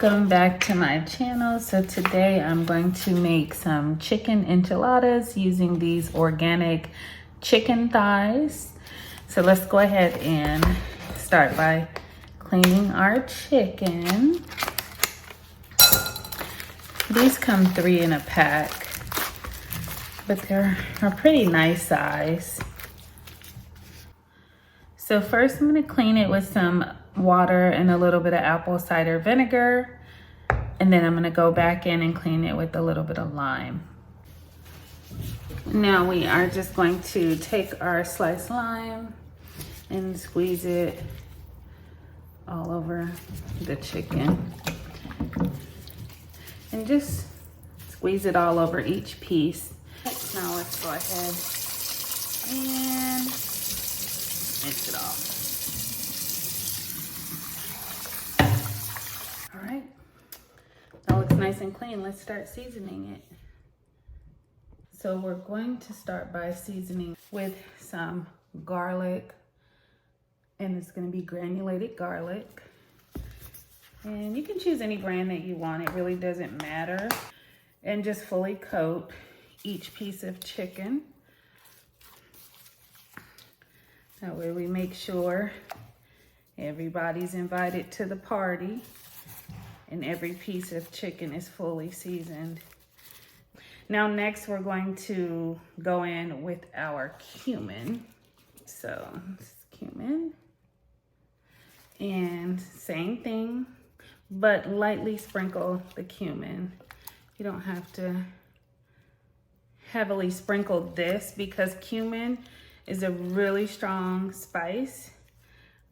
Welcome back to my channel. So today I'm going to make some chicken enchiladas using these organic chicken thighs. So let's go ahead and start by cleaning our chicken. These come 3 in a pack, but they're a pretty nice size. So first I'm going to clean it with some water and a little bit of apple cider vinegar. And then I'm going to go back in and clean it with a little bit of lime. Now we are just going to take our sliced lime and squeeze it all over the chicken. And just squeeze it all over each piece. Now let's go ahead and mix it all. All right, that looks nice and clean. Let's start seasoning it. So we're going to start by seasoning with some garlic, and it's going to be granulated garlic. And you can choose any brand that you want. It really doesn't matter. And just fully coat each piece of chicken. That way we make sure everybody's invited to the party and every piece of chicken is fully seasoned. Now next we're going to go in with our cumin. So this is cumin. And same thing, but lightly sprinkle the cumin. You don't have to heavily sprinkle this because cumin is a really strong spice.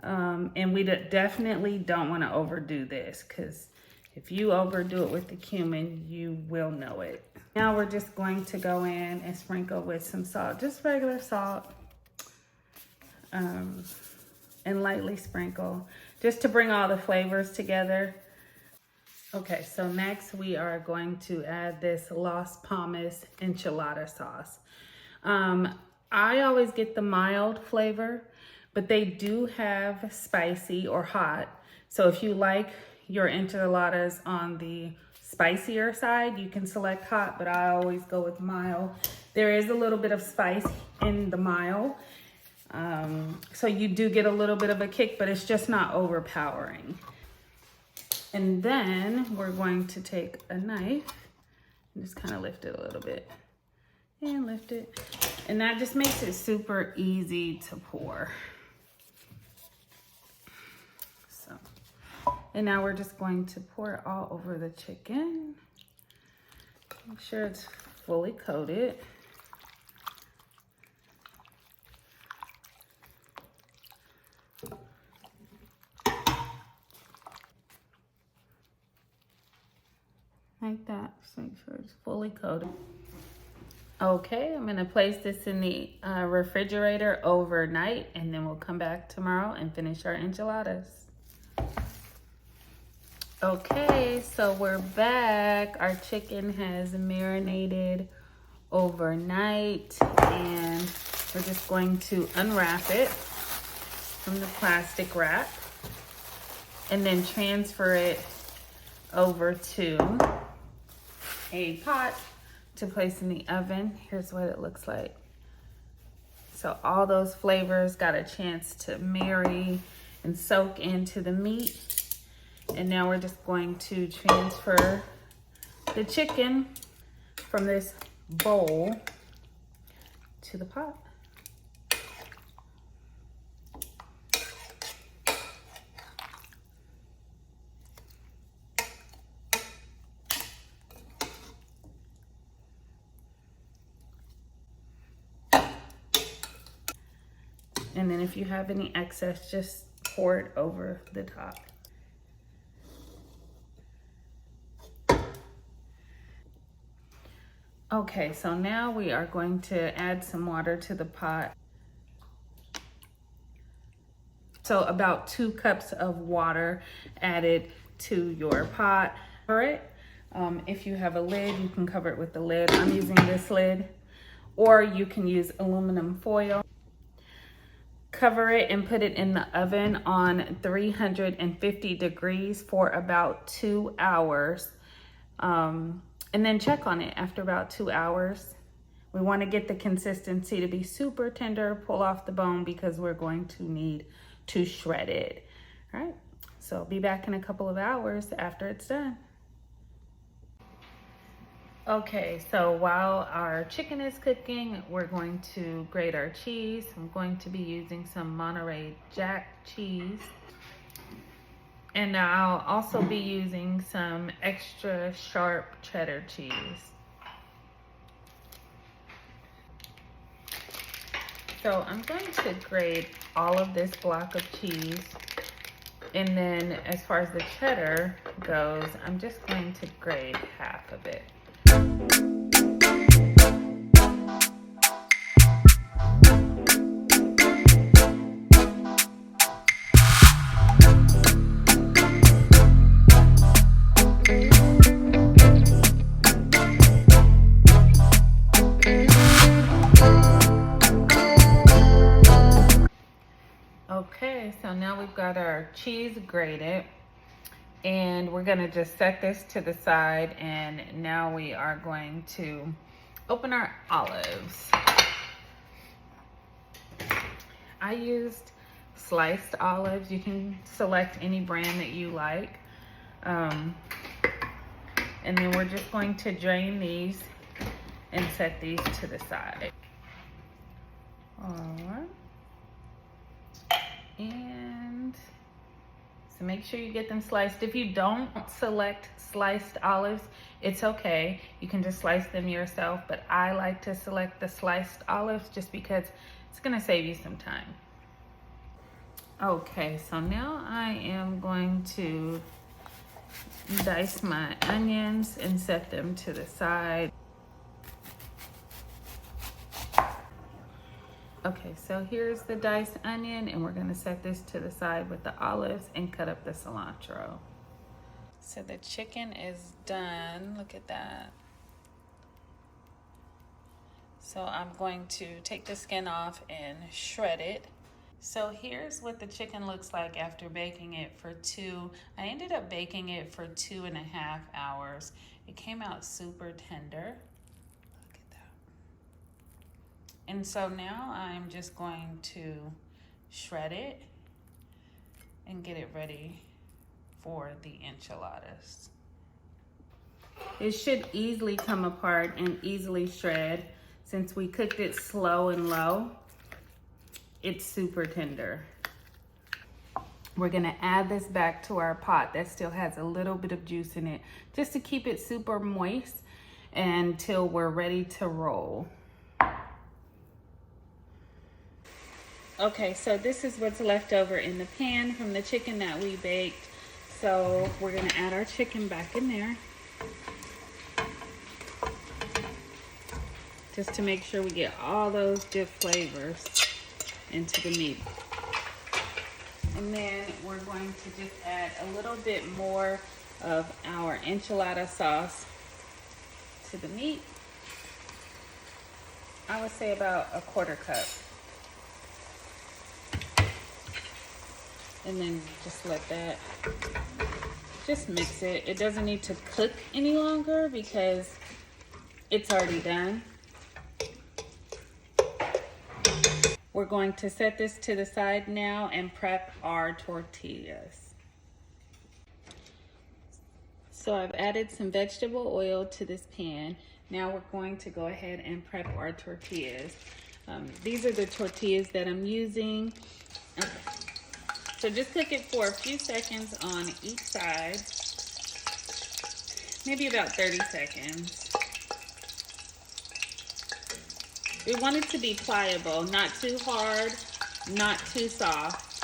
And we definitely don't want to overdo this, because if you overdo it with the cumin, you will know it. Now we're just going to go in and sprinkle with some salt, just regular salt. And lightly sprinkle, just to bring all the flavors together. Okay, so next we are going to add this Palmas Enchilada sauce. I always get the mild flavor, but they do have spicy or hot. So if you like your enchiladas on the spicier side, you can select hot, but I always go with mild. There is a little bit of spice in the mild. So you do get a little bit of a kick, but it's just not overpowering. And then we're going to take a knife and just kind of lift it a little bit. And lift it. And that just makes it super easy to pour. So, and now we're just going to pour it all over the chicken. Make sure it's fully coated. Like that, just make sure it's fully coated. Okay, I'm gonna place this in the refrigerator overnight, and then we'll come back tomorrow and finish our enchiladas. Okay, so we're back. Our chicken has marinated overnight, and we're just going to unwrap it from the plastic wrap and then transfer it over to a pot to place in the oven. Here's what it looks like. So all those flavors got a chance to marry and soak into the meat. And now we're just going to transfer the chicken from this bowl to the pot. And then if you have any excess, just pour it over the top. Okay, so now we are going to add some water to the pot. So about 2 cups of water added to your pot. All right, if you have a lid, you can cover it with the lid. I'm using this lid, or you can use aluminum foil. Cover it and put it in the oven on 350 degrees for about 2 hours. And then check on it after about 2 hours. We want to get the consistency to be super tender, pull off the bone because we're going to need to shred it. All right, so I'll be back in a couple of hours after it's done. Okay, so while our chicken is cooking, we're going to grate our cheese. I'm going to be using some Monterey Jack Cheese. And I'll also be using some extra sharp cheddar cheese. So I'm going to grate all of this block of cheese. And then as far as the cheddar goes, I'm just going to grate half of it. Okay, so now we've got our cheese grated, and we're gonna just set this to the side, and now we are going to open our olives. I used sliced olives. You can select any brand that you like. And then we're just going to drain these and set these to the side. All right. And so make sure you get them sliced. If you don't select sliced olives, it's okay. You can just slice them yourself, but I like to select the sliced olives just because it's gonna save you some time. Okay, so now I am going to dice my onions and set them to the side. Okay, so here's the diced onion, and we're gonna set this to the side with the olives and cut up the cilantro. So the chicken is done, look at that. So I'm going to take the skin off and shred it. So here's what the chicken looks like after baking it for I ended up baking it for 2.5 hours. It came out super tender. And so now I'm just going to shred it and get it ready for the enchiladas. It should easily come apart and easily shred. Since we cooked it slow and low, it's super tender. We're gonna add this back to our pot that still has a little bit of juice in it, just to keep it super moist until we're ready to roll. Okay, so this is what's left over in the pan from the chicken that we baked. So we're gonna add our chicken back in there, just to make sure we get all those good flavors into the meat. And then we're going to just add a little bit more of our enchilada sauce to the meat. I would say about a 1/4 cup. And then just let that, just mix it. It doesn't need to cook any longer because it's already done. We're going to set this to the side now and prep our tortillas. So I've added some vegetable oil to this pan. Now we're going to go ahead and prep our tortillas. These are the tortillas that I'm using. Okay. So just cook it for a few seconds on each side, maybe about 30 seconds. We want it to be pliable, not too hard, not too soft.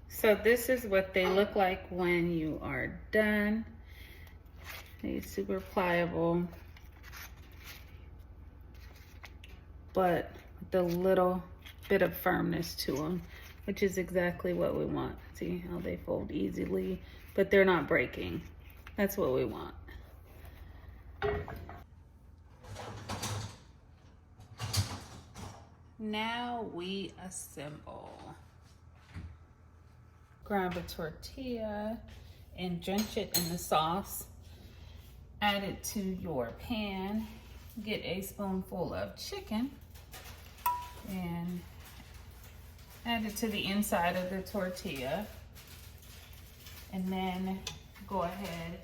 So this is what they look like when you are done. They're super pliable, but with a little bit of firmness to them, which is exactly what we want. See how they fold easily, but they're not breaking. That's what we want. Now we assemble. Grab a tortilla and drench it in the sauce. Add it to your pan. Get a spoonful of chicken and add it to the inside of the tortilla. And then go ahead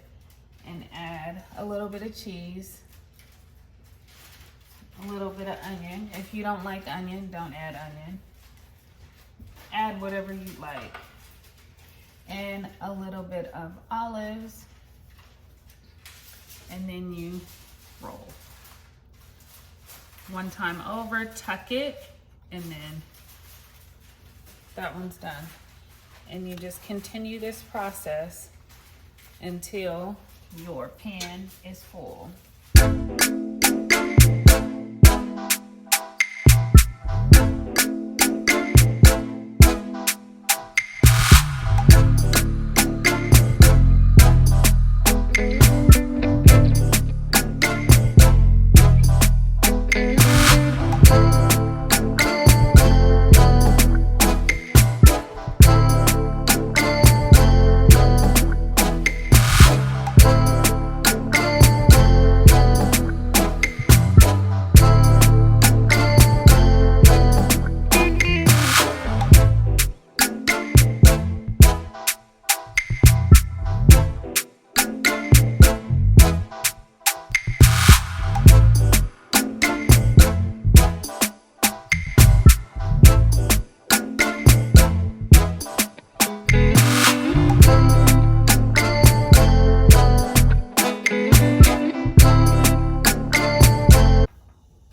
and add a little bit of cheese, a little bit of onion. If you don't like onion, don't add onion. Add whatever you like. And a little bit of olives. And then you roll. One time over, tuck it, and then that one's done. And you just continue this process until your pan is full.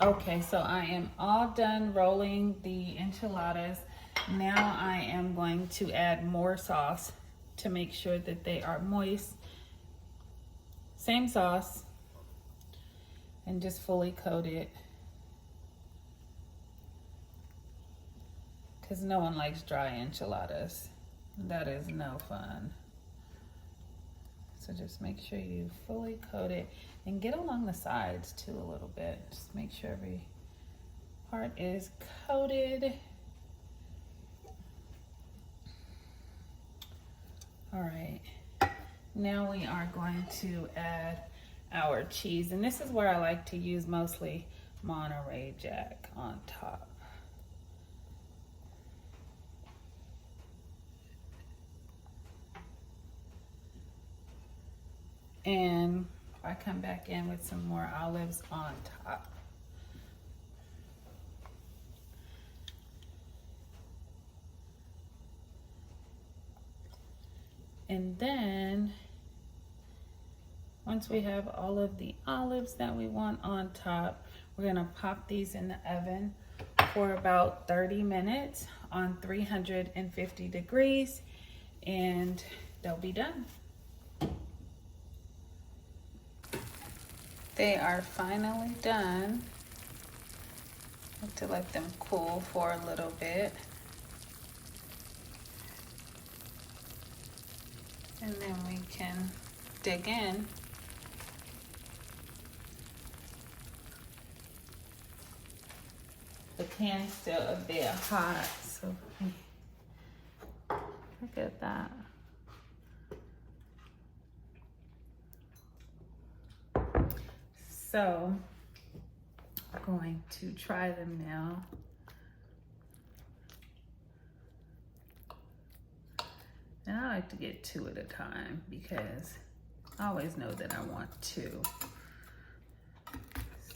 Okay, so I am all done rolling the enchiladas. Now I am going to add more sauce to make sure that they are moist. Same sauce, and just fully coat it. Because no one likes dry enchiladas. That is no fun. So just make sure you fully coat it and get along the sides too a little bit. Just make sure every part is coated. All right, now we are going to add our cheese. And this is where I like to use mostly Monterey Jack on top. And I come back in with some more olives on top. And then once we have all of the olives that we want on top, we're gonna pop these in the oven for about 30 minutes on 350 degrees, and they'll be done. They are finally done. I have to let them cool for a little bit. And then we can dig in. The pan's still a bit hot, so look at that. So I'm going to try them now. And I like to get 2 at a time because I always know that I want 2.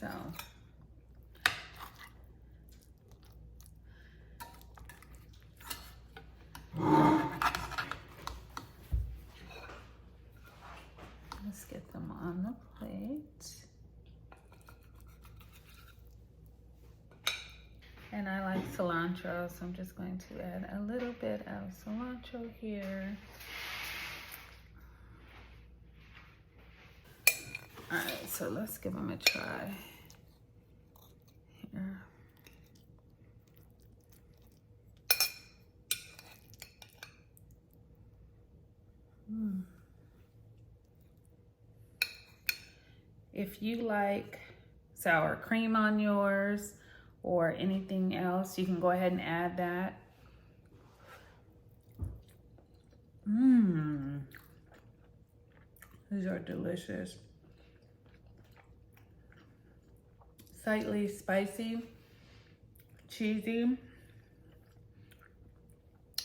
So let's get them on the plate. And I like cilantro, so I'm just going to add a little bit of cilantro here. All right, so let's give them a try here. If you like sour cream on yours, or anything else, you can go ahead and add that. These are delicious. Slightly spicy, cheesy,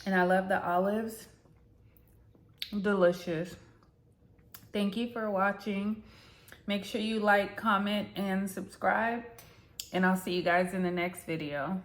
and I love the olives. Delicious. Thank you for watching. Make sure you like, comment, and subscribe, and I'll see you guys in the next video.